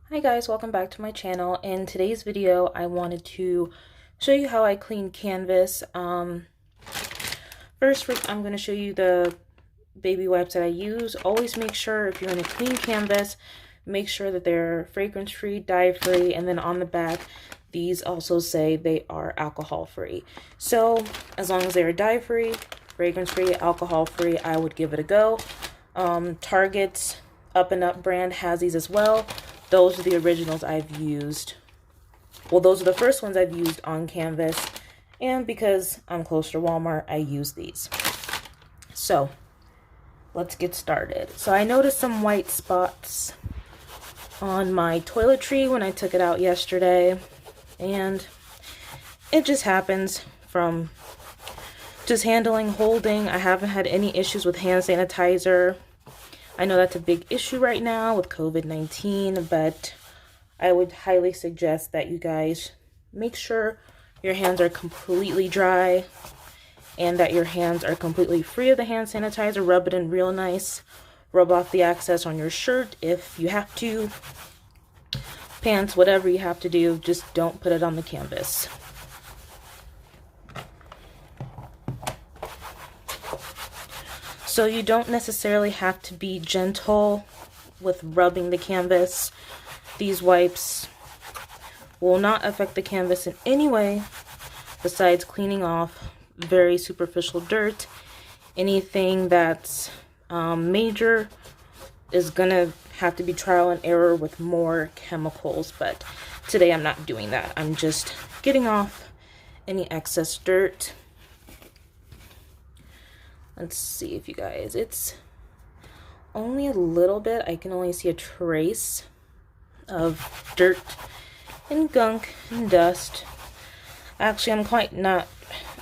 Hi guys, welcome back to my channel. In today's video, I wanted to show you how I clean canvas. First, I'm going to show you the baby wipes that I use. Always make sure if you're going to clean canvas, make sure that they're fragrance-free, dye-free, and then on the back, these also say they are alcohol-free. So, as long as they are dye-free, fragrance-free, alcohol-free, I would give it a go. Target's Up and Up brand has these as well. Those are the originals I've used. Well, those are the first ones I've used on canvas. And because I'm close to Walmart, I use these. So, let's get started. So I noticed some white spots on my toiletry when I took it out yesterday. And it just happens from just handling, holding. I haven't had any issues with hand sanitizer. I know that's a big issue right now with COVID-19, but I would highly suggest that you guys make sure your hands are completely dry and that your hands are completely free of the hand sanitizer. Rub it in real nice. Rub off the excess on your shirt if you have to. Pants, whatever you have to do, just don't put it on the canvas. So you don't necessarily have to be gentle with rubbing the canvas. These wipes will not affect the canvas in any way besides cleaning off very superficial dirt. Anything that's major is gonna have to be trial and error with more chemicals, but today I'm not doing that. I'm just getting off any excess dirt. Let's see if you guys, it's only a little bit. I can only see a trace of dirt and gunk and dust. Actually,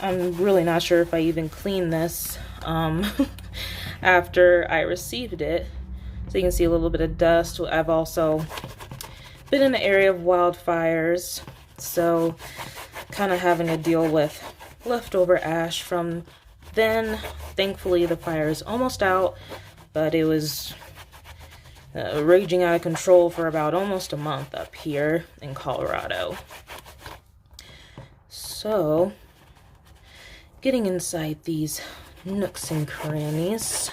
I'm really not sure if I even cleaned this after I received it. So you can see a little bit of dust. I've also been in the area of wildfires, so kind of having to deal with leftover ash from then. Thankfully, the fire is almost out, but it was raging out of control for about almost a month up here in Colorado. So, getting inside these nooks and crannies,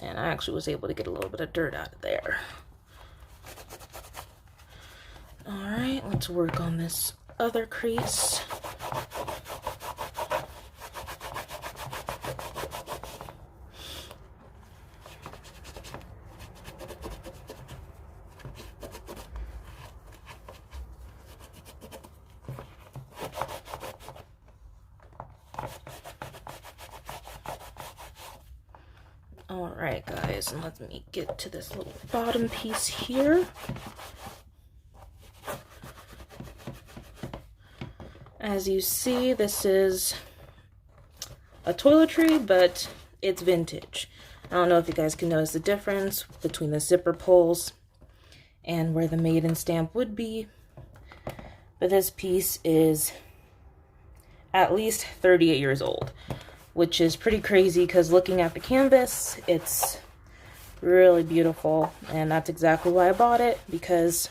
and I actually was able to get a little bit of dirt out of there. Alright, let's work on this other crease. Alright guys, and let me get to this little bottom piece here. As you see, this is a toiletry, but it's vintage. I don't know if you guys can notice the difference between the zipper pulls and where the maiden stamp would be. But this piece is at least 38 years old, which is pretty crazy because looking at the canvas, it's really beautiful. And that's exactly why I bought it, because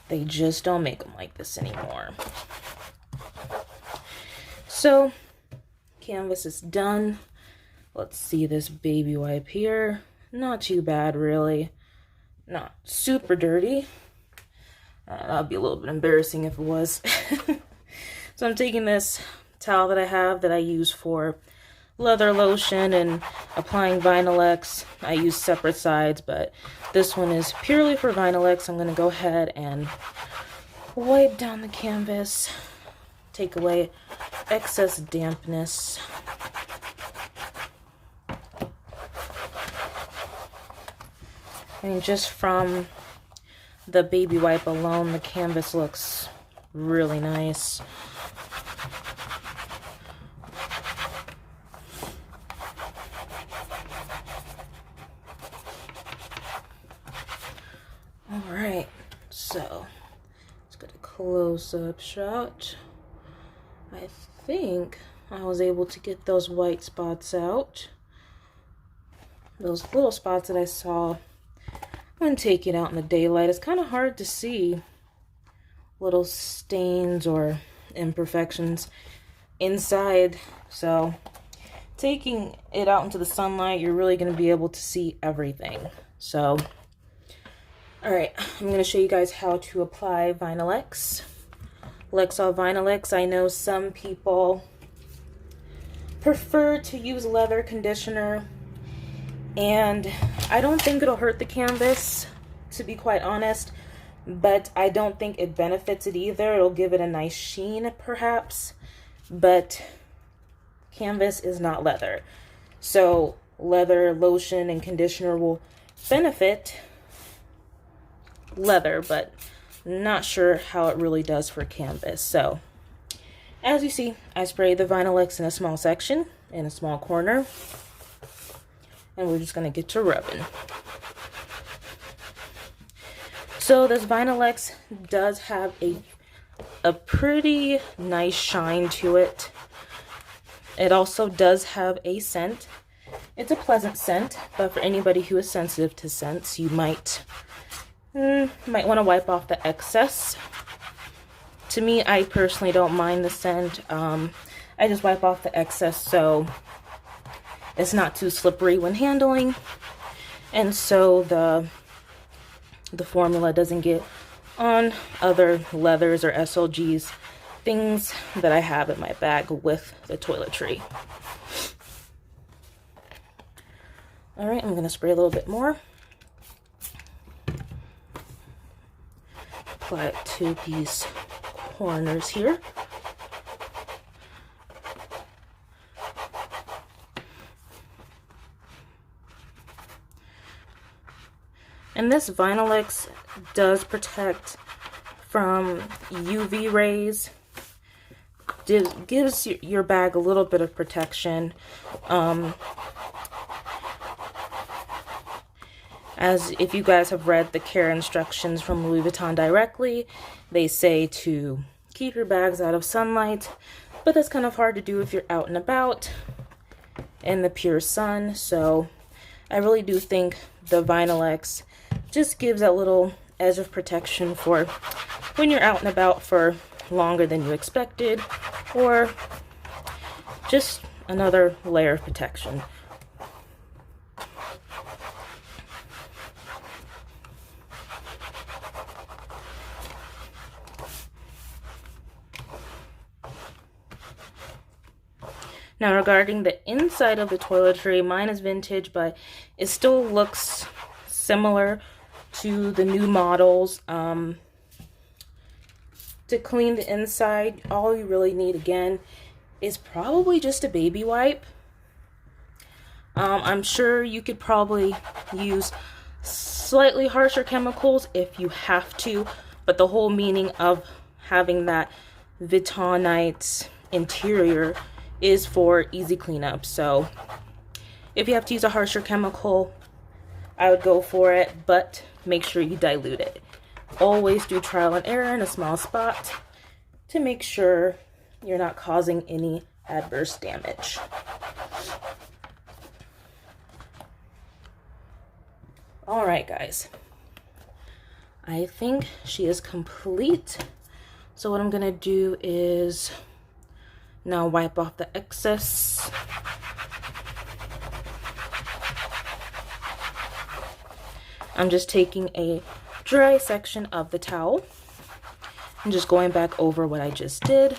they just don't make them like this anymore. So, canvas is done. Let's see this baby wipe here. Not too bad, really. Not super dirty. That would be a little bit embarrassing if it was. So I'm taking this towel that I have that I use for leather lotion and applying Vinyl-X. I use separate sides, but this one is purely for Vinyl-X. I'm going to go ahead and wipe down the canvas, take away excess dampness. And just from the baby wipe alone, the canvas looks really nice. Alright, so let's get a close-up shot. I think I was able to get those white spots out. those little spots that I saw when taking it out in the daylight. It's kind of hard to see little stains or imperfections inside, so taking it out into the sunlight, you're really going to be able to see everything. So all right, I'm going to show you guys how to apply Vinyl X. Lexol Vinyl X. I know some people prefer to use leather conditioner, and I don't think it'll hurt the canvas, to be quite honest, but I don't think it benefits it either. It'll give it a nice sheen perhaps, but canvas is not leather. So leather lotion and conditioner will benefit leather, but not sure how it really does for canvas. So as you see, I spray the Vinyl X in a small section, in a small corner, and we're just going to get to rubbing. So this Vinyl X does have a pretty nice shine to it. It also does have a scent. It's a pleasant scent, but for anybody who is sensitive to scents, you might want to wipe off the excess. To me, I personally don't mind the scent. I just wipe off the excess so it's not too slippery when handling, and so the formula doesn't get on other leathers or SLGs, things that I have in my bag with the toiletry. All right, I'm going to spray a little bit more. Apply it to these corners here. And this Vinyl X does protect from UV rays. Gives your bag a little bit of protection. As if you guys have read the care instructions from Louis Vuitton directly, they say to keep your bags out of sunlight, but that's kind of hard to do if you're out and about in the pure sun. So I really do think the Vinyl X just gives that little edge of protection for when you're out and about for longer than you expected, or just another layer of protection. Now regarding the inside of the toiletry, mine is vintage, but it still looks similar to the new models. To clean the inside, all you really need again is probably just a baby wipe. I'm sure you could probably use slightly harsher chemicals if you have to, but the whole meaning of having that Vuittonite interior is for easy cleanup. So if you have to use a harsher chemical, I would go for it, but make sure you dilute it. Always do trial and error in a small spot to make sure you're not causing any adverse damage. All right, guys. I think she is complete. So what I'm gonna do is now wipe off the excess. I'm just taking a dry section of the towel and just going back over what I just did.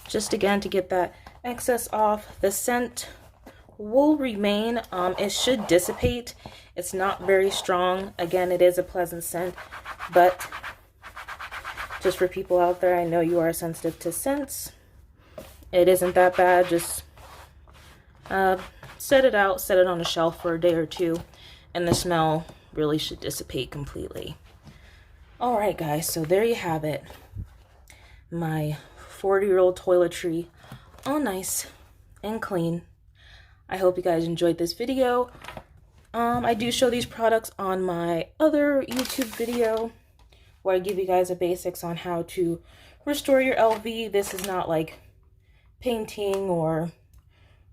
Just again to get that excess off. The scent will remain. It should dissipate. It's not very strong. Again, it is a pleasant scent, but just for people out there, I know you are sensitive to scents. It isn't that bad. Just set it out, set it on a shelf for a day or two, and the smell really should dissipate completely. All right, guys, so there you have it. My 40-year-old toiletry, all nice and clean. I hope you guys enjoyed this video. I do show these products on my other YouTube video where I give you guys the basics on how to restore your LV. This is not like painting or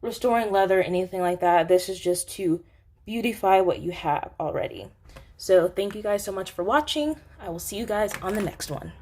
restoring leather, anything like that. This is just to beautify what you have already. So thank you guys so much for watching. I will see you guys on the next one.